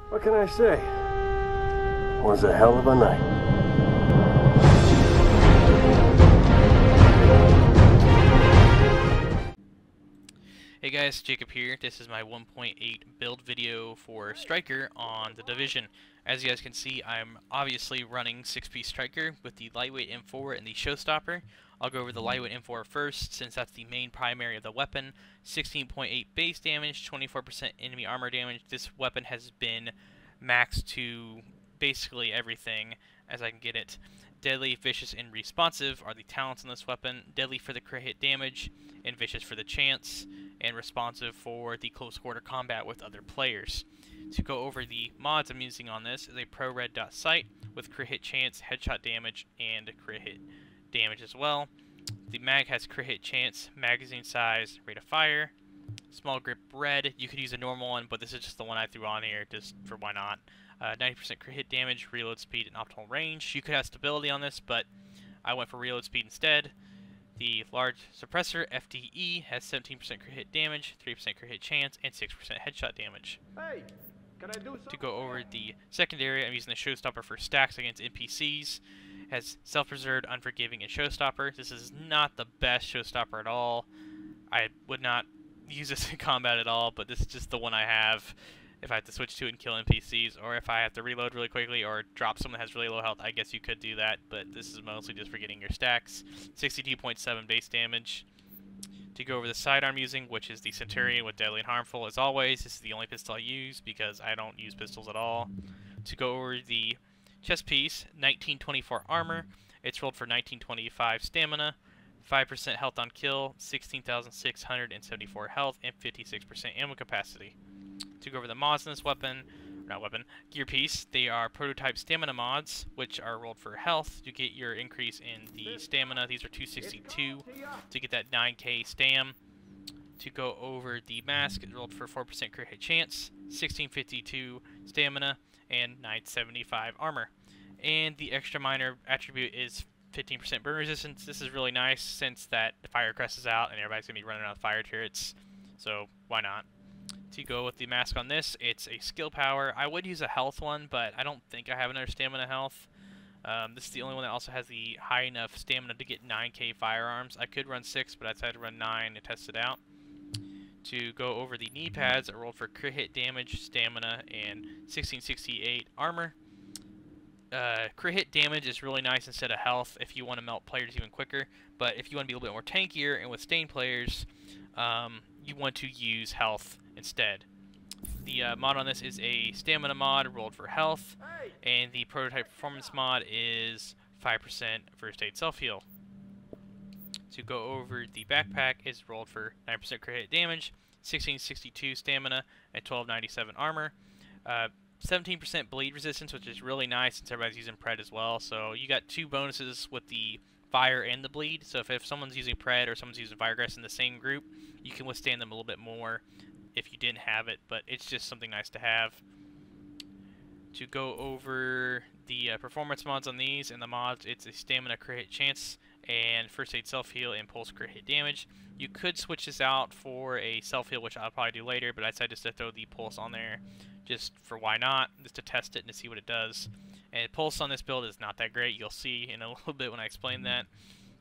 What can I say? It was a hell of a night. Hey guys, Jacob here. This is my 1.8 build video for Striker on the Division. As you guys can see, I'm obviously running 6-piece Striker with the lightweight M4 and the showstopper. I'll go over the lightweight M4 first, since that's the main primary of the weapon. 16.8 base damage, 24% enemy armor damage. This weapon has been maxed to basically everything as I can get it. Deadly, Vicious, and Responsive are the talents on this weapon. Deadly for the crit hit damage, and Vicious for the chance, and Responsive for the close quarter combat with other players. To go over the mods I'm using on this is a pro red dot sight with crit hit chance, headshot damage, and crit hit damage as well. The mag has crit hit chance, magazine size, rate of fire. Small grip red, you could use a normal one, but this is just the one I threw on here just for why not. 90% crit hit damage, reload speed, and optimal range. You could have stability on this, but I went for reload speed instead. The large suppressor, FDE, has 17% crit hit damage, 3% crit hit chance, and 6% headshot damage. Hey, can I do something? To go over the secondary, I'm using the showstopper for stacks against NPCs. It has self-preserved, unforgiving, and showstopper. This is not the best showstopper at all. I would not use this in combat at all, but this is just the one I have. If I have to switch to it and kill NPCs, or if I have to reload really quickly or drop someone that has really low health, I guess you could do that, but this is mostly just for getting your stacks. 62.7 base damage. To go over the sidearm using, which is the Centurion with Deadly and Harmful. As always, this is the only pistol I use because I don't use pistols at all. To go over the chest piece, 1924 armor. It's rolled for 1925 stamina, 5% health on kill, 16,674 health, and 56% ammo capacity. To go over the mods in this gear piece, they are prototype stamina mods, which are rolled for health to get your increase in the stamina. These are 262 to get that 9k stam. To go over the mask, it's rolled for 4% crit hit chance, 1652 stamina, and 975 armor. And the extra minor attribute is 15% burn resistance. This is really nice since that the fire crest is out and everybody's going to be running around with fire turrets, so why not? To go with the mask on this, it's a skill power. I would use a health one, but I don't think I have enough stamina health. This is the only one that also has the high enough stamina to get 9k firearms. I could run 6, but I decided to run 9 to test it out. To go over the knee pads, I rolled for crit hit damage, stamina, and 1668 armor. Crit hit damage is really nice instead of health if you want to melt players even quicker, but if you want to be a little bit more tankier and withstand players, you want to use health instead. The mod on this is a stamina mod rolled for health, and the prototype performance mod is 5% first aid self-heal. To go over the backpack is rolled for 9% crit hit damage, 1662 stamina, and 1297 armor. 17% bleed resistance, which is really nice since everybody's using pred as well. So you got 2 bonuses with the fire and the bleed. So if someone's using pred or someone's using firegrass in the same group, you can withstand them a little bit more if you didn't have it, but it's just something nice to have. To go over the performance mods on these and the mods, it's a stamina crit hit chance and first aid self-heal and pulse crit hit damage. You could switch this out for a self-heal, which I'll probably do later, but I decided just to throw the pulse on there just for why not, just to test it and to see what it does. And pulse on this build is not that great. You'll see in a little bit when I explain that.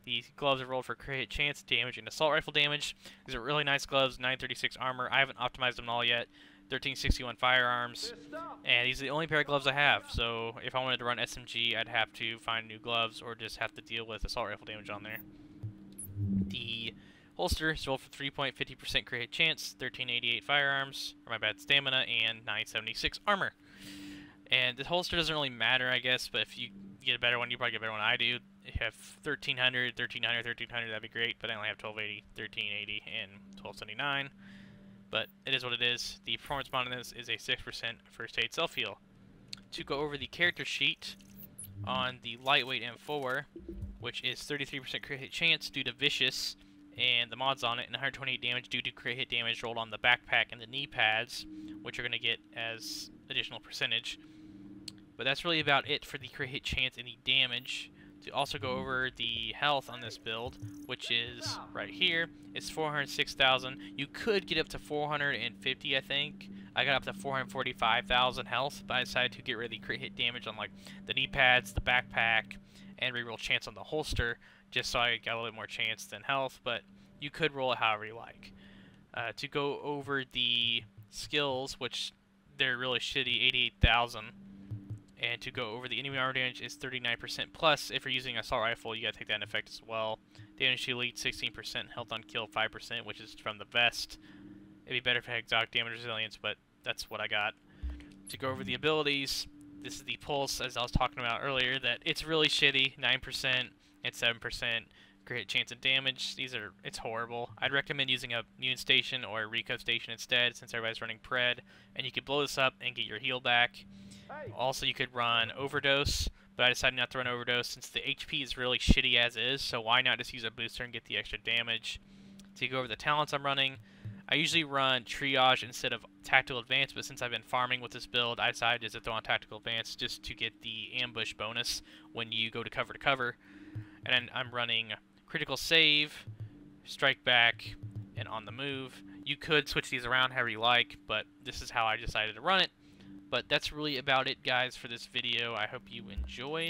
The gloves are rolled for crit hit chance, damage, and assault rifle damage. These are really nice gloves, 936 armor. I haven't optimized them all yet. 1361 firearms, and these are the only pair of gloves I have, so if I wanted to run SMG, I'd have to find new gloves or just have to deal with assault rifle damage on there. The holster is rolled for 3.50% crit hit chance, 1388 firearms, or my bad, stamina, and 976 armor. And the holster doesn't really matter, I guess, but if you get a better one, you probably get a better one than I do. If you have 1300, 1300, 1300, that'd be great, but I only have 1280, 1380, and 1279. But it is what it is. The performance mod on this is a 6% first aid self-heal. To go over the character sheet on the lightweight M4, which is 33% crit hit chance due to Vicious, and the mods on it, and 128 damage due to crit hit damage rolled on the backpack and the knee pads, which you're going to get as additional percentage. But that's really about it for the crit hit chance and the damage. To also go over the health on this build, which is right here, it's 406,000. You could get up to 450, I think. I got up to 445,000 health, but I decided to get rid of the crit hit damage on like the knee pads, the backpack, and reroll chance on the holster, just so I got a little more chance than health. But you could roll it however you like. To go over the skills, which they're really shitty, 88,000. And to go over the enemy armor damage is 39% plus. If you're using an assault rifle, you gotta take that into effect as well. Damage to elite 16%, health on kill 5%, which is from the vest. It'd be better if it had exotic damage resilience, but that's what I got. To go over the abilities, this is the pulse, as I was talking about earlier, that it's really shitty, 9% and 7% crit chance of damage. It's horrible. I'd recommend using a immune station or a Rico station instead, since everybody's running pred, and you could blow this up and get your heal back. Also, you could run overdose, but I decided not to run overdose since the HP is really shitty as is, so why not just use a booster and get the extra damage. To go over the talents I'm running, I usually run triage instead of tactical advance, but since I've been farming with this build, I decided just to throw on tactical advance just to get the ambush bonus when you go to cover, and then I'm running critical save, strike back, and on the move. You could switch these around however you like, but this is how I decided to run it. But that's really about it, guys, for this video. I hope you enjoyed.